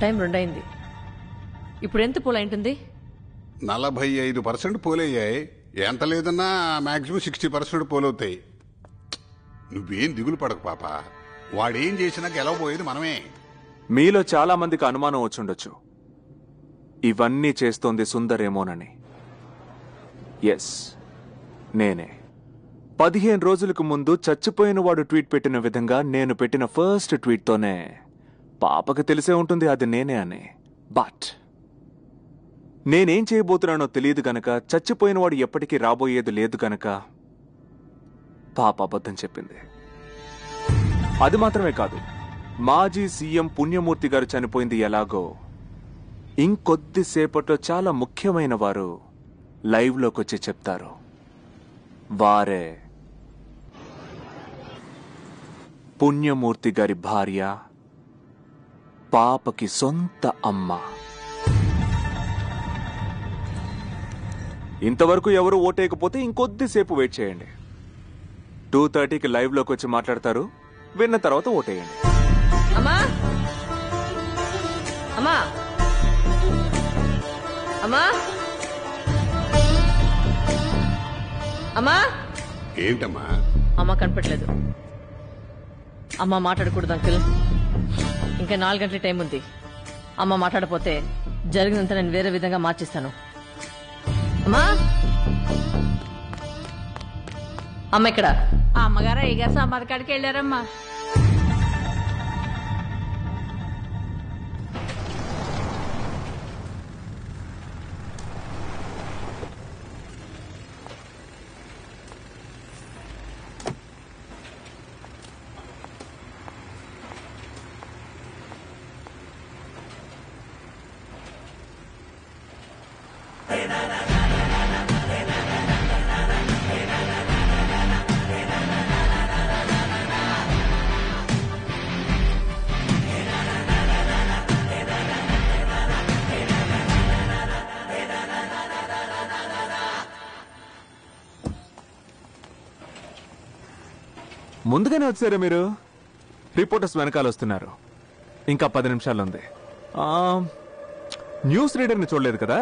Time 2 అయింది. ఇప్పుడు ఎంత పోలైంటుంది? 45% పోలయ్యాయి. ఎంత లేదన్నా మాక్సిమం 60% పోలవుతాయి. నువ్వేం దిగులు పడకు పాప. వాడేం చేసినా గెలవబోయేది మనమే. మీలో చాలా మందికి అనుమానం వచ్చుండొచ్చు, ఇవన్నీ చేస్తోంది సుందరేమోనని. ఎస్, నేనే. 15 రోజులకు ముందు చచ్చిపోయిన వాడు ట్వీట్ పెట్టిన విధంగా నేను పెట్టిన ఫస్ట్ ట్వీట్తోనే పాపకి తెలిసే ఉంటుంది అది నేనే అని. బట్ నేనేం చేయబోతున్నానో తెలియదు గనక, చచ్చిపోయినవాడు ఎప్పటికీ రాబోయేది లేదు గనక పాప అబద్ధం చెప్పింది. అది మాత్రమే కాదు, మాజీ సీఎం పుణ్యమూర్తి గారు చనిపోయింది ఎలాగో, ఇంకొద్దిసేపట్లో చాలా ముఖ్యమైన వారు లైవ్లోకి వచ్చి చెప్తారు. వారే పుణ్యమూర్తి గారి భార్య, పాపకి సొంత అమ్మ. ఇంతవరకు ఎవరు ఓటేయకపోతే ఇంకొద్దిసేపు వెయిట్ చేయండి. 2:30కి లైవ్లోకి వచ్చి మాట్లాడతారు. విన్న తర్వాత ఓటేయండి. అమ్మా అమ్మా అమ్మా అమ్మా ఏంటమ్మా? అమ్మ కనపట్లేదు. అమ్మ మాట్లాడకూడదు అంకుల్. ఇంకా 4 గంటల టైం ఉంది. అమ్మ మాట్లాడపోతే జరిగినంత నేను వేరే విధంగా మార్చేస్తాను. అమ్మా అమ్మ ఇక్కడ. అమ్మగారు అయ్యగారు సాంబార్ కాడికి వెళ్ళారమ్మా. ముందుగానే వచ్చారా మీరు? రిపోర్టర్స్ వెనకాల వస్తున్నారు. ఇంకా 10 నిమిషాలు ఉంది. న్యూస్ రీడర్ని చూడలేదు కదా?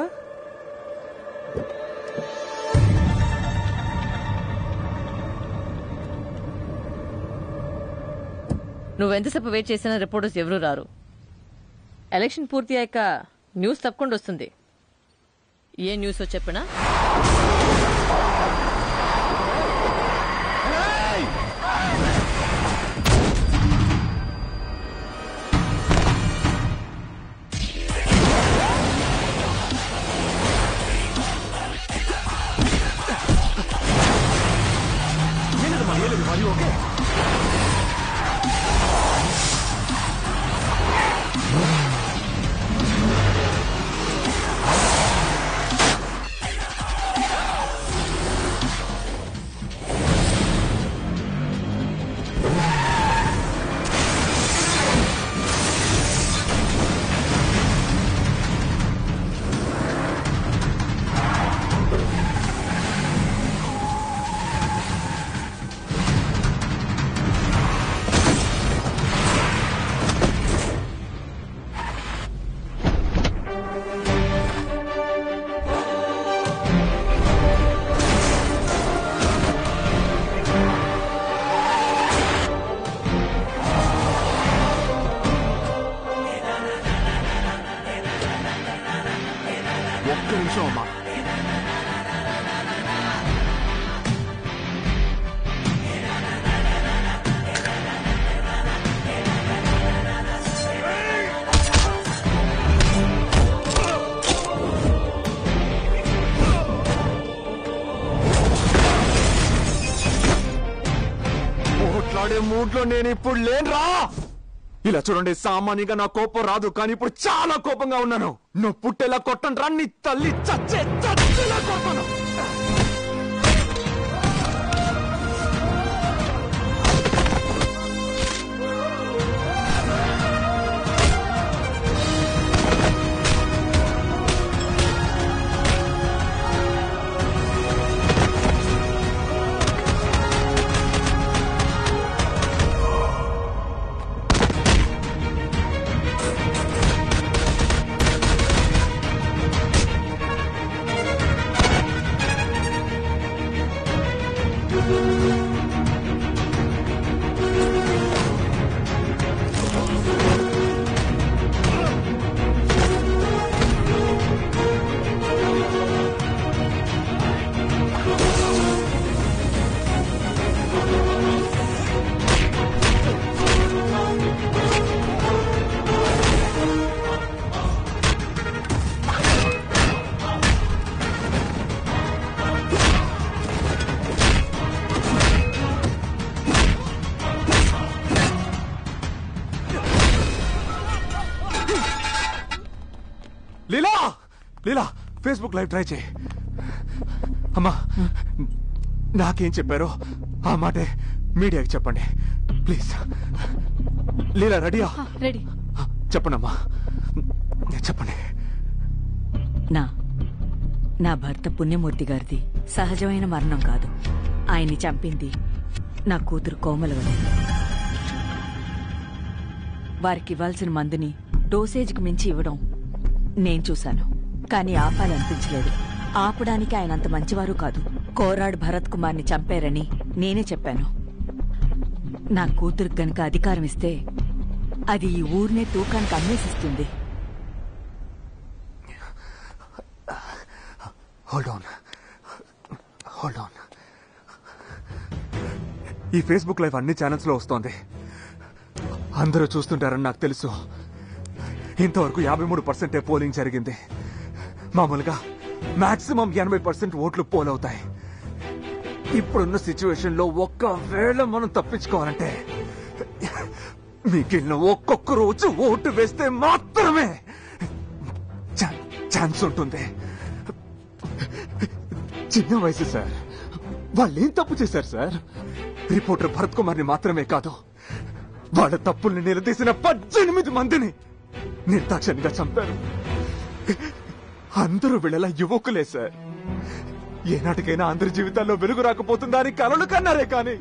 నువ్వెంతసేపు వెయిట్ చేసినా రిపోర్టర్స్ ఎవరూ రారు. ఎలక్షన్ పూర్తి అయ్యాక న్యూస్ తప్పకుండా వస్తుంది. ఏ న్యూస్ చెప్పినా మూడ్లో నేను ఇప్పుడు లేనురా. ఇలా చూడండి, సామాన్యంగా నా కోపం రాదు, కానీ ఇప్పుడు చాలా కోపంగా ఉన్నాను. నువ్వు పుట్టేలా కొట్టను రా, నీ తల్లి చచ్చేలా కొడతాను. లీలా లీలా ఫేస్బుక్ లైవ్ ట్రై చేయి. అమ్మా నాకేం చెప్పారో ఆ మాటే మీడియాకి చెప్పండి ప్లీజ్. లీలా రెడీయా? రెడీ. చెప్పండమ్మా, చెప్పండి. నా భర్త పుణ్యమూర్తి గారిది సహజమైన మరణం కాదు. ఆయన్ని చంపింది నా కూతురు కోమలవల్లి. వారికి ఇవ్వాల్సిన మందుని డోసేజ్కి మించి ఇవ్వడం నేను చూశాను. కానీ ఆపాలనిపించలేదు. ఆపడానికి ఆయన అంత మంచివారు కాదు. కోరాడ్ భరత్ కుమార్ని చంపారని నేనే చెప్పాను. నా కూతురికి గనక అధికారం ఇస్తే అది ఈ ఊరినే తూకానికి అమ్మేసిస్తుంది. ఈ ఫేస్బుక్ లైవ్ అన్ని ఛానల్స్ లో వస్తోంది. అందరూ చూస్తుంటారని నాకు తెలుసు. ఇంతవరకు 53% పోలింగ్ జరిగింది. మామూలుగా మాక్సిమం 80% ఓట్లు పోలవుతాయి. ఇప్పుడున్న సిచ్యువేషన్ లో ఒక్కవేళ మనం తప్పించుకోవాలంటే మిగిలిన ఒక్కొక్క రోజు ఓటు వేస్తే మాత్రమే ఛాన్స్ ఉంటుంది. చిన్న వయసు సార్, వాళ్ళేం తప్పు చేశారు సార్? రిపోర్టర్ భరత్ కుమార్ ని మాత్రమే కాదు, వాళ్ళ తప్పుల్ని నిలదీసిన 18 మందిని నిర్దాక్షణ్యంగా చంపారు. అందరూ వీళ్ళలా యువకులే సార్. ఏనాటికైనా అందరి జీవితాల్లో వెలుగు రాకపోతుందా అని కలలు కన్నారే కానీ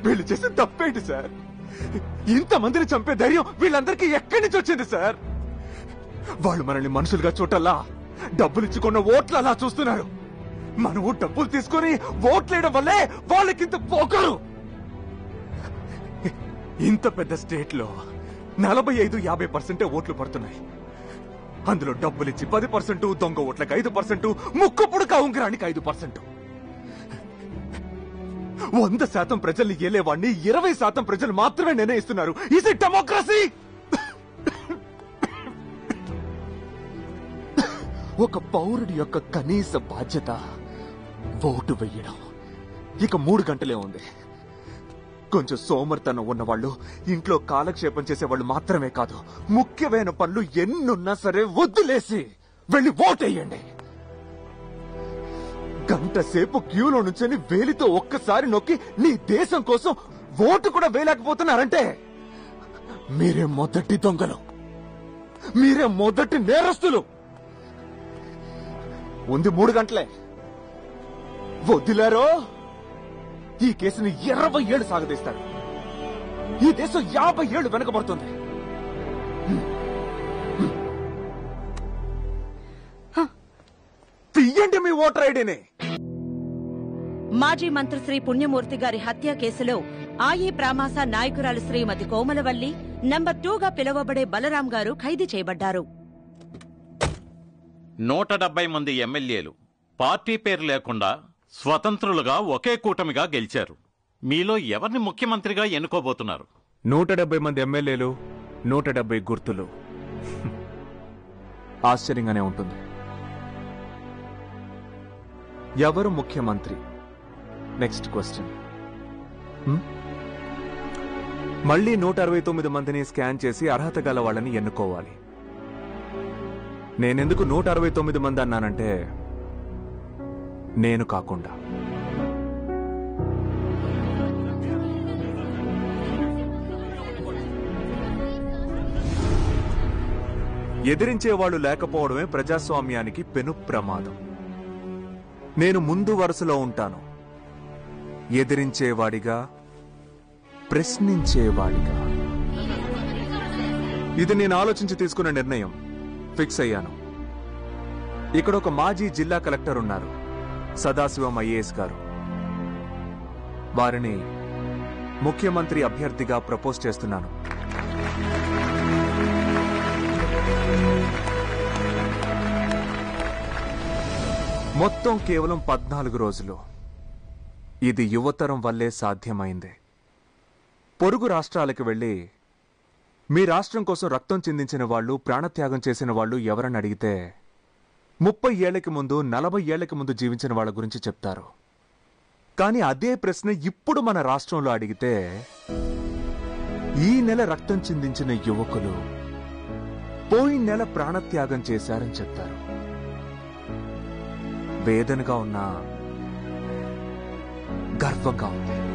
వీళ్ళు చేసిన తప్పేంటి సార్? ఇంతమందిని చంపే ధైర్యం వీళ్ళందరికీ ఎక్కడి నుంచి వచ్చింది సార్? వాళ్ళు మనల్ని మనుషులుగా చూడల్లా డబ్బులిచ్చుకున్న ఓట్లలా చూస్తున్నారు. మనము డబ్బులు తీసుకుని ఓట్లేయడం వల్లే వాళ్ళకింత పోకరు. ఇంత పెద్ద స్టేట్ లో 45-50% ఓట్లు పడుతున్నాయి. అందులో డబ్బులిచ్చి 10%, దొంగ ఓట్లకు 5%, ముక్కు పుడక ఉంగరానికి 5%. 100% ప్రజల్ని ఏలేవాడిని 20% ప్రజలు మాత్రమే నిర్ణయిస్తున్నారు. Is it democracy? ఒక పౌరుడి యొక్క కనీస బాధ్యత ఓటు వెయ్యడం. ఇక 3 గంటలే ఉంది. కొంచెం సోమర్తనం ఉన్నవాళ్ళు, ఇంట్లో కాలక్షేపం చేసేవాళ్ళు మాత్రమే కాదు, ముఖ్యమైన పనులు ఎన్నున్నా సరే వద్దులేసి వెళ్ళి ఓటేయండి. గంట సేపు క్యూలో నుంచొని వేలితో ఒక్కసారి నొక్కి నీ దేశం కోసం ఓటు కూడా వేయలేకపోతున్నారంటే మీరే మొదటి దొంగలు, మీరే మొదటి నేరస్తులు. ఉంది 3 గంటలే. వదిలారో ఈ కేసుని 20 ఏళ్లు సాగదీస్తారు. ఈ దేశం 50 ఏళ్లు వెనకబడుతుంది. తీయండి మీ ఓటర్ ఐడిని. మాజీ మంత్రి శ్రీ పుణ్యమూర్తి గారి హత్య కేసులో ఆయి ప్రామాస నాయకురాలు శ్రీమతి కోమలవల్లి నంబర్ 2గా పిలువబడే బలరాం గారు ఖైదు చేయబడ్డారు. 170 మంది ఎమ్మెల్యేలు పార్టీ పేరు లేకుండా స్వతంత్రులుగా ఒకే కూటమిగా గెలిచారు. మీలో ఎవరిని ముఖ్యమంత్రిగా ఎన్నుకోబోతున్నారు? 170 మంది ఎమ్మెల్యేలు, 170 గుర్తులు. ఆశ్చర్యంగానే ఉంటుంది. ఎవరు ముఖ్యమంత్రి? Next question. మళ్లీ 169 మందిని స్కాన్ చేసి అర్హత గల వాళ్ళని ఎన్నుకోవాలి. నేనెందుకు 169 మంది అన్నానంటే నేను కాకుండా ఎదిరించేవాళ్లు లేకపోవడమే ప్రజాస్వామ్యానికి పెను ప్రమాదం. నేను ముందు వరుసలో ఉంటాను, ఎదిరించేవాడిగా, ప్రశ్నించేవాడిగా. ఇది నేను ఆలోచించి తీసుకున్న నిర్ణయం. ఫిక్స్ అయ్యాను. ఇక్కడ ఒక మాజీ జిల్లా కలెక్టర్ ఉన్నారు, సదాశివం ఐఏఎస్ గారు. వారిని ముఖ్యమంత్రి అభ్యర్థిగా ప్రపోజ్ చేస్తున్నాను. మొత్తం కేవలం 14 రోజులు. ఇది యువతరం వల్లే సాధ్యమైంది. పొరుగు రాష్ట్రాలకు వెళ్లి మీ రాష్ట్రం కోసం రక్తం చిందించిన వాళ్ళు, ప్రాణత్యాగం చేసిన వాళ్ళు ఎవరని అడిగితే 30 ఏళ్లకి ముందు, 40 ఏళ్లకి ముందు జీవించిన వాళ్ళ గురించి చెప్తారు. కానీ అదే ప్రశ్న ఇప్పుడు మన రాష్ట్రంలో అడిగితే ఈ నెల రక్తం చిందించిన యువకులు పోయిన నెల ప్రాణత్యాగం చేశారని చెప్తారు. వేదనగా ఉన్నా గర్వంగా ఉంది.